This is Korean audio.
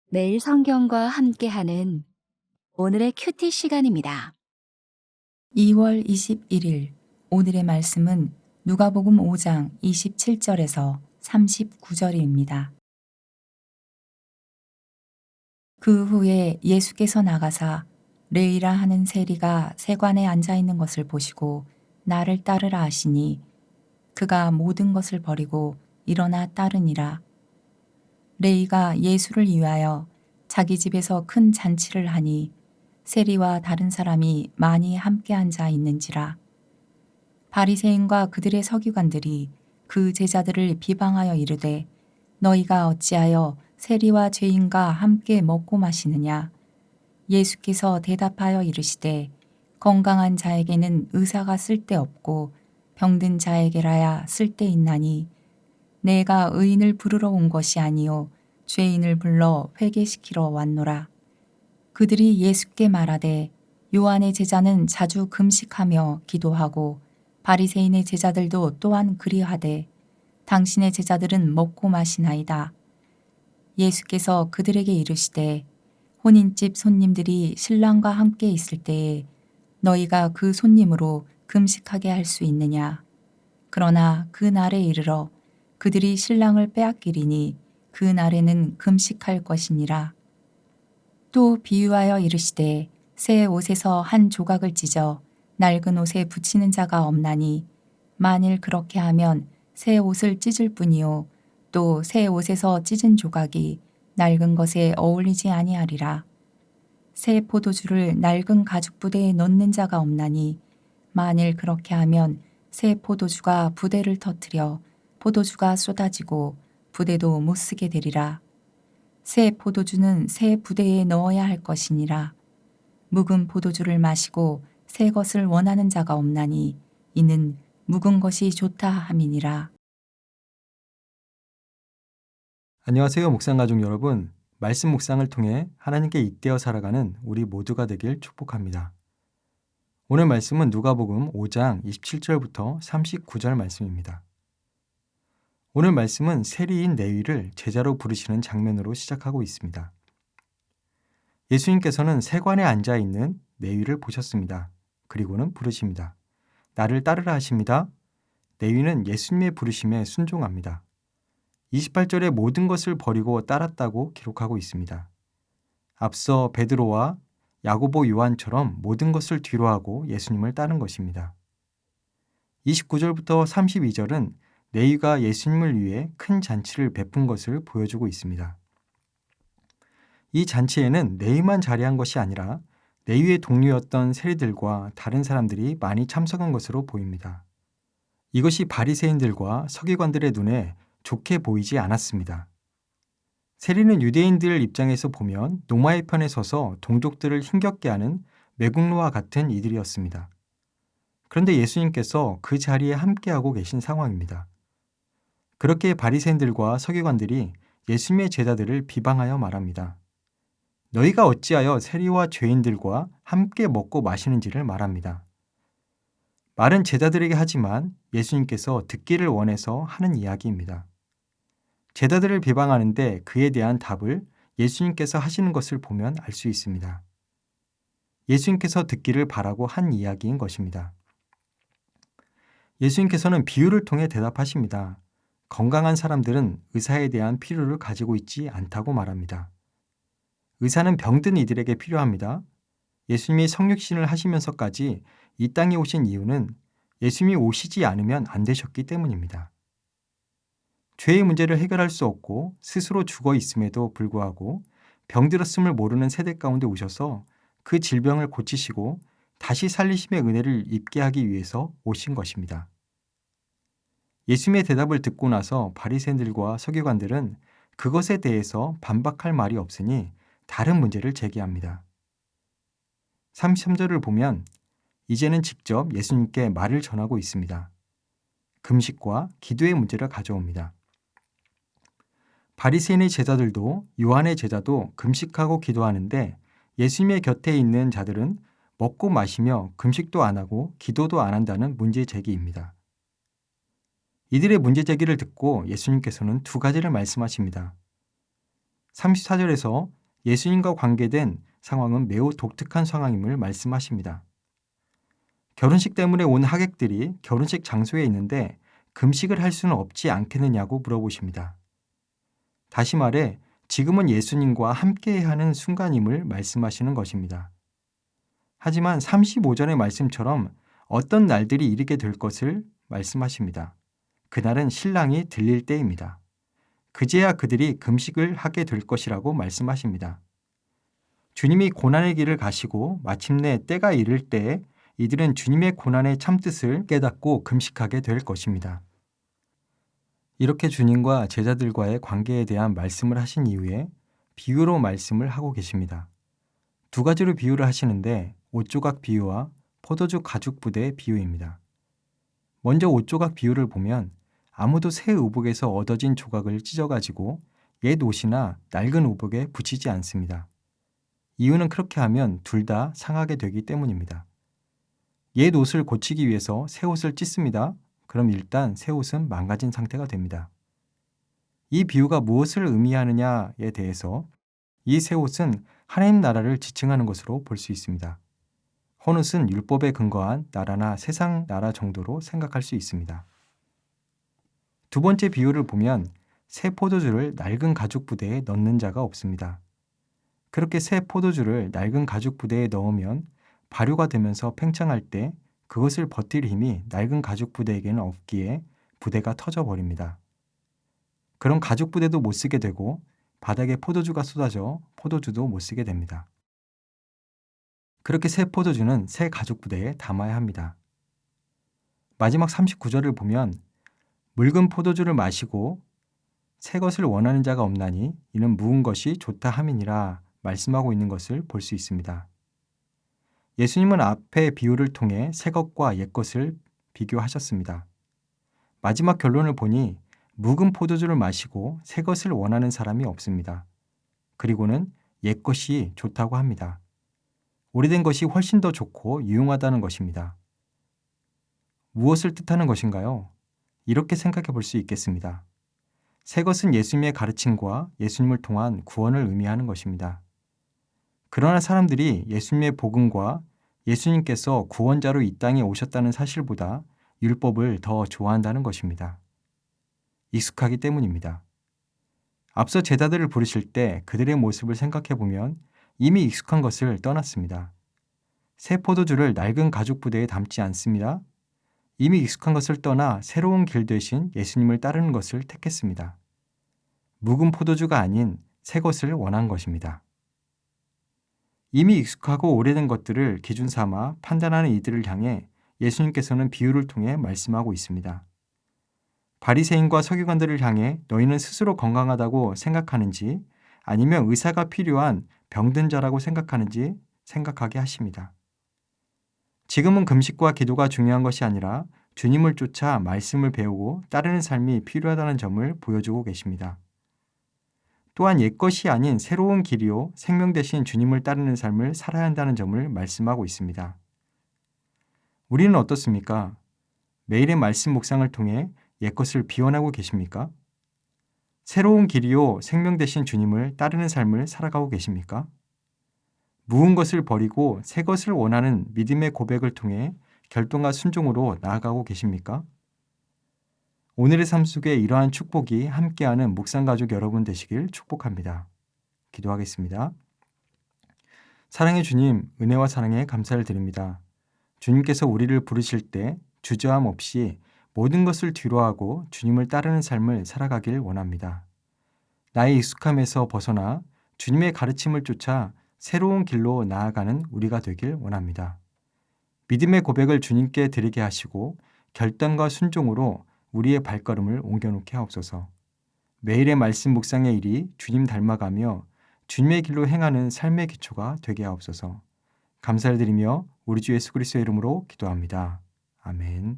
매일 성경과 함께하는 오늘의 큐티 시간입니다. 2월 21일 오늘의 말씀은 누가복음 5장 27절에서 39절입니다. 그 후에 예수께서 나가사 레위라 하는 세리가 세관에 앉아 있는 것을 보시고 나를 따르라 하시니 그가 모든 것을 버리고 일어나 따르니라. 레위가 예수를 위하여 자기 집에서 큰 잔치를 하니 세리와 다른 사람이 많이 함께 앉아 있는지라. 바리새인과 그들의 서기관들이 그 제자들을 비방하여 이르되 너희가 어찌하여 세리와 죄인과 함께 먹고 마시느냐. 예수께서 대답하여 이르시되 건강한 자에게는 의사가 쓸데없고 병든 자에게라야 쓸데있나니 내가 의인을 부르러 온 것이 아니요 죄인을 불러 회개시키러 왔노라. 그들이 예수께 말하되 요한의 제자는 자주 금식하며 기도하고 바리새인의 제자들도 또한 그리하되 당신의 제자들은 먹고 마시나이다. 예수께서 그들에게 이르시되 혼인집 손님들이 신랑과 함께 있을 때에 너희가 그 손님으로 금식하게 할 수 있느냐. 그러나 그 날에 이르러 그들이 신랑을 빼앗기리니 그 날에는 금식할 것이니라. 또 비유하여 이르시되 새 옷에서 한 조각을 찢어 낡은 옷에 붙이는 자가 없나니 만일 그렇게 하면 새 옷을 찢을 뿐이요 또 새 옷에서 찢은 조각이 낡은 것에 어울리지 아니하리라. 새 포도주를 낡은 가죽 부대에 넣는 자가 없나니 만일 그렇게 하면 새 포도주가 부대를 터뜨려 포도주가 쏟아지고 부대도 못 쓰게 되리라. 새 포도주는 새 부대에 넣어야 할 것이니라. 묵은 포도주를 마시고 새 것을 원하는 자가 없나니 이는 묵은 것이 좋다 함이니라. 안녕하세요, 묵상가족 여러분. 말씀 묵상을 통해 하나님께 잇대어 살아가는 우리 모두가 되길 축복합니다. 오늘 말씀은 누가복음 5장 27절부터 39절 말씀입니다. 오늘 말씀은 세리인 레위를 제자로 부르시는 장면으로 시작하고 있습니다. 예수님께서는 세관에 앉아 있는 레위를 보셨습니다. 그리고는 부르십니다. 나를 따르라 하십니다. 레위는 예수님의 부르심에 순종합니다. 28절에 모든 것을 버리고 따랐다고 기록하고 있습니다. 앞서 베드로와 야고보 요한처럼 모든 것을 뒤로하고 예수님을 따른 것입니다. 29절부터 32절은 레위가 예수님을 위해 큰 잔치를 베푼 것을 보여주고 있습니다. 이 잔치에는 레위만 자리한 것이 아니라 레위의 동료였던 세리들과 다른 사람들이 많이 참석한 것으로 보입니다. 이것이 바리새인들과 서기관들의 눈에 좋게 보이지 않았습니다. 세리는 유대인들 입장에서 보면 노마의 편에 서서 동족들을 힘겹게 하는 매국노와 같은 이들이었습니다. 그런데 예수님께서 그 자리에 함께하고 계신 상황입니다. 그렇게 바리새인들과 서기관들이 예수님의 제자들을 비방하여 말합니다. 너희가 어찌하여 세리와 죄인들과 함께 먹고 마시는지를 말합니다. 말은 제자들에게 하지만 예수님께서 듣기를 원해서 하는 이야기입니다. 제자들을 비방하는데 그에 대한 답을 예수님께서 하시는 것을 보면 알 수 있습니다. 예수님께서 듣기를 바라고 한 이야기인 것입니다. 예수님께서는 비유를 통해 대답하십니다. 건강한 사람들은 의사에 대한 필요를 가지고 있지 않다고 말합니다. 의사는 병든 이들에게 필요합니다. 예수님이 성육신을 하시면서까지 이 땅에 오신 이유는 예수님이 오시지 않으면 안 되셨기 때문입니다. 죄의 문제를 해결할 수 없고 스스로 죽어 있음에도 불구하고 병들었음을 모르는 세대 가운데 오셔서 그 질병을 고치시고 다시 살리심의 은혜를 입게 하기 위해서 오신 것입니다. 예수님의 대답을 듣고 나서 바리새인들과 서기관들은 그것에 대해서 반박할 말이 없으니 다른 문제를 제기합니다. 33절을 보면 이제는 직접 예수님께 말을 전하고 있습니다. 금식과 기도의 문제를 가져옵니다. 바리새인의 제자들도 요한의 제자도 금식하고 기도하는데 예수님의 곁에 있는 자들은 먹고 마시며 금식도 안 하고 기도도 안 한다는 문제 제기입니다. 이들의 문제 제기를 듣고 예수님께서는 두 가지를 말씀하십니다. 34절에서 예수님과 관계된 상황은 매우 독특한 상황임을 말씀하십니다. 결혼식 때문에 온 하객들이 결혼식 장소에 있는데 금식을 할 수는 없지 않겠느냐고 물어보십니다. 다시 말해 지금은 예수님과 함께해야 하는 순간임을 말씀하시는 것입니다. 하지만 35절의 말씀처럼 어떤 날들이 이르게 될 것을 말씀하십니다. 그날은 신랑이 들릴 때입니다. 그제야 그들이 금식을 하게 될 것이라고 말씀하십니다. 주님이 고난의 길을 가시고 마침내 때가 이를 때에 이들은 주님의 고난의 참뜻을 깨닫고 금식하게 될 것입니다. 이렇게 주님과 제자들과의 관계에 대한 말씀을 하신 이후에 비유로 말씀을 하고 계십니다. 두 가지로 비유를 하시는데 옷조각 비유와 포도주 가죽 부대의 비유입니다. 먼저 옷조각 비유를 보면 아무도 새 의복에서 얻어진 조각을 찢어가지고 옛 옷이나 낡은 의복에 붙이지 않습니다. 이유는 그렇게 하면 둘 다 상하게 되기 때문입니다. 옛 옷을 고치기 위해서 새 옷을 찢습니다. 그럼 일단 새 옷은 망가진 상태가 됩니다. 이 비유가 무엇을 의미하느냐에 대해서 이 새 옷은 하나님 나라를 지칭하는 것으로 볼 수 있습니다. 헌옷은 율법에 근거한 나라나 세상 나라 정도로 생각할 수 있습니다. 두 번째 비유를 보면 새 포도주를 낡은 가죽 부대에 넣는 자가 없습니다. 그렇게 새 포도주를 낡은 가죽 부대에 넣으면 발효가 되면서 팽창할 때 그것을 버틸 힘이 낡은 가죽 부대에게는 없기에 부대가 터져버립니다. 그럼 가죽 부대도 못 쓰게 되고 바닥에 포도주가 쏟아져 포도주도 못 쓰게 됩니다. 그렇게 새 포도주는 새 가죽 부대에 담아야 합니다. 마지막 39절을 보면 묽은 포도주를 마시고 새 것을 원하는 자가 없나니 이는 묵은 것이 좋다 함이니라 말씀하고 있는 것을 볼 수 있습니다. 예수님은 앞의 비유를 통해 새 것과 옛 것을 비교하셨습니다. 마지막 결론을 보니 묵은 포도주를 마시고 새 것을 원하는 사람이 없습니다. 그리고는 옛 것이 좋다고 합니다. 오래된 것이 훨씬 더 좋고 유용하다는 것입니다. 무엇을 뜻하는 것인가요? 이렇게 생각해 볼 수 있겠습니다. 새 것은 예수님의 가르침과 예수님을 통한 구원을 의미하는 것입니다. 그러나 사람들이 예수님의 복음과 예수님께서 구원자로 이 땅에 오셨다는 사실보다 율법을 더 좋아한다는 것입니다. 익숙하기 때문입니다. 앞서 제자들을 부르실 때 그들의 모습을 생각해 보면 이미 익숙한 것을 떠났습니다. 새 포도주를 낡은 가죽 부대에 담지 않습니다. 이미 익숙한 것을 떠나 새로운 길 대신 예수님을 따르는 것을 택했습니다. 묵은 포도주가 아닌 새 것을 원한 것입니다. 이미 익숙하고 오래된 것들을 기준 삼아 판단하는 이들을 향해 예수님께서는 비유를 통해 말씀하고 있습니다. 바리새인과 서기관들을 향해 너희는 스스로 건강하다고 생각하는지 아니면 의사가 필요한 병든 자라고 생각하는지 생각하게 하십니다. 지금은 금식과 기도가 중요한 것이 아니라 주님을 쫓아 말씀을 배우고 따르는 삶이 필요하다는 점을 보여주고 계십니다. 또한 옛것이 아닌 새로운 길이요 생명 대신 주님을 따르는 삶을 살아야 한다는 점을 말씀하고 있습니다. 우리는 어떻습니까? 매일의 말씀 묵상을 통해 옛것을 비워내고 계십니까? 새로운 길이요 생명 대신 주님을 따르는 삶을 살아가고 계십니까? 묵은 것을 버리고 새 것을 원하는 믿음의 고백을 통해 결단과 순종으로 나아가고 계십니까? 오늘의 삶 속에 이러한 축복이 함께하는 묵상가족 여러분 되시길 축복합니다. 기도하겠습니다. 사랑의 주님, 은혜와 사랑에 감사를 드립니다. 주님께서 우리를 부르실 때 주저함 없이 모든 것을 뒤로하고 주님을 따르는 삶을 살아가길 원합니다. 나의 익숙함에서 벗어나 주님의 가르침을 쫓아 새로운 길로 나아가는 우리가 되길 원합니다. 믿음의 고백을 주님께 드리게 하시고 결단과 순종으로 우리의 발걸음을 옮겨놓게 하옵소서. 매일의 말씀 묵상의 일이 주님 닮아가며 주님의 길로 행하는 삶의 기초가 되게 하옵소서. 감사를 드리며 우리 주 예수 그리스도의 이름으로 기도합니다. 아멘.